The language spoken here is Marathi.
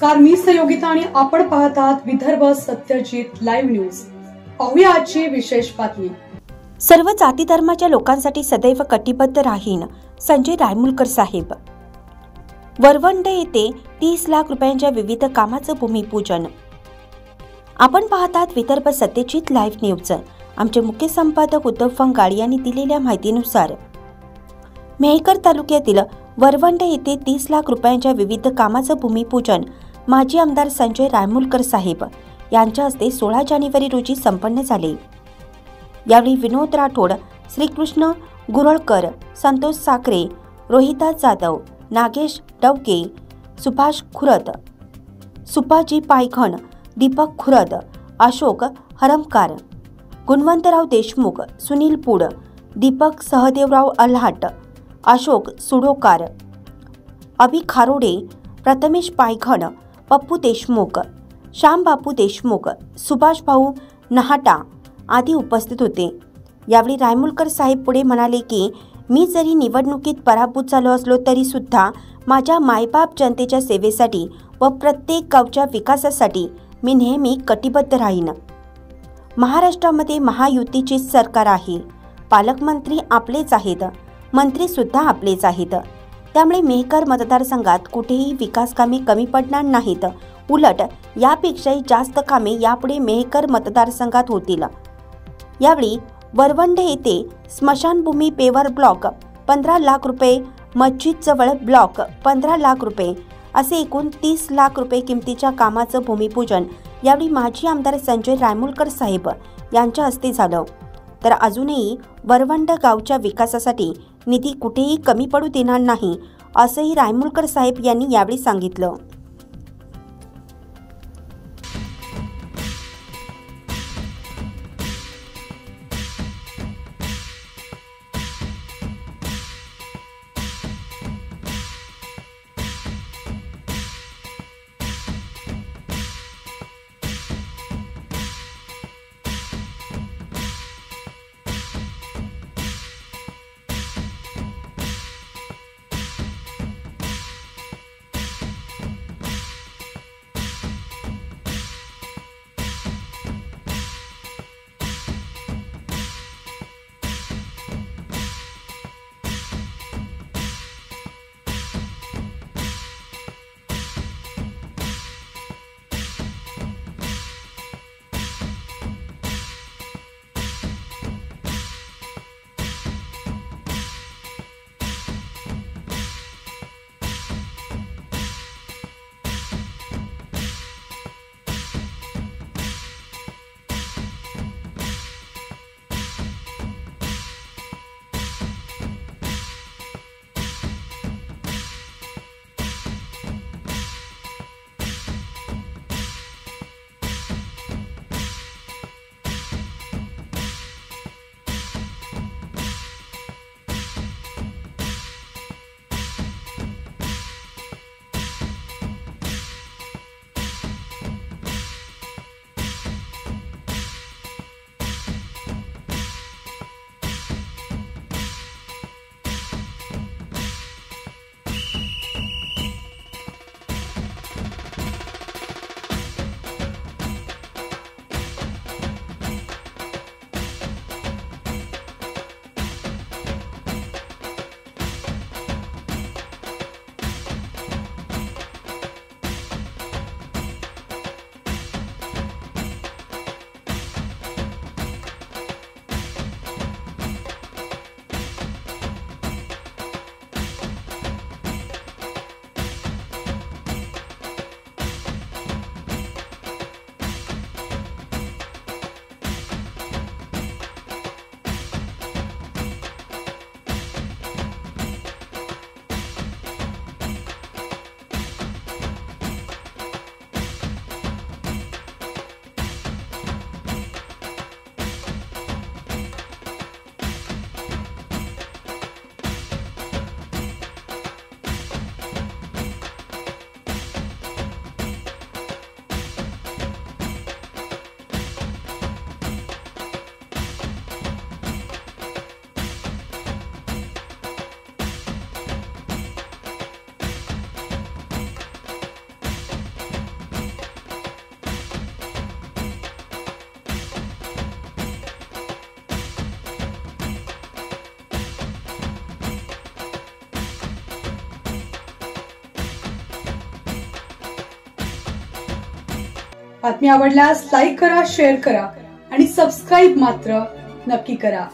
नमस्कार, मी सहयोगिता आणि आपण पाहत आहात विदर्भ सत्यजित लाईव्ह न्यूज। पाहूया आजची विशेष बातमी। सर्व जाती धर्माच्या लोकांसाठी सदैव कटिबद्ध राहीन संजय रायमुलकर साहेब। वरवंडे येथे 30 लाख रुपयांच्या विविध कामाचं भूमिपूजन। आपण पाहत आहात विदर्भ सत्यजित लाईव्ह न्यूज। आमचे मुख्य संपादक उद्धव फंगाड यांनी दिलेल्या माहितीनुसार मेहकर तालुक्यातील वरवंडे येथे 30 लाख रुपयांच्या विविध कामाचं भूमिपूजन माजी आमदार संजय रायमुलकर साहेब यांच्या हस्ते 16 जानेवारी रोजी संपन्न झाले। यावेळी विनोद राठोड, श्रीकृष्ण गुरळकर, संतोष साखरे, रोहिदास जाधव, नागेश डवके, सुभाष खुरद, सुपाजी पायघन, दीपक खुरद, अशोक हरमकार, गुणवंतराव देशमुख, सुनील पुड, दीपक सहदेवराव अल्हाट, अशोक सुडोकार, अभि खारोडे, प्रथमेश पायघन, पप्पू देशमुख, श्यामबापू देशमुख, सुभाष भाऊ नहाटा आदी उपस्थित होते। यावेळी रायमुलकर साहेब पुढे म्हणाले की मी जरी निवडणुकीत पराभूत झालो असलो तरी सुद्धा माझ्या मायबाप जनतेच्या सेवेसाठी व प्रत्येक गावच्या विकासासाठी मी नेहमी कटिबद्ध राहीन। महाराष्ट्रामध्ये महायुतीचे सरकार आहे, पालकमंत्री आपलेच आहेत, मंत्री सुद्धा आपलेच आहेत, त्यामुळे मेहकर मतदारसंघात कुठेही विकास कामे कमी पडणार नाहीत, उलट यापेक्षाही जास्त कामे यापुढे मेहकर मतदारसंघात होतील। यावेळी वरवंडे येथे स्मशानभूमी पेवर ब्लॉक 15 लाख रुपये, मस्जिद जवळ ब्लॉक 15 लाख रुपये असे एकूण 30 लाख रुपये किमतीच्या कामाचं भूमिपूजन यावेळी माजी आमदार संजय रायमुलकर साहेब यांच्या हस्ते झालं। तर अजूनही वरवंड गावच्या विकासासाठी निधी कुठेही कमी पडू देणार नाही असंही रायमुलकर साहेब यांनी यावेळी सांगितलं। बातमी आवडल्यास लाईक करा, शेअर करा आणि सबस्क्राईब मात्र नक्की करा.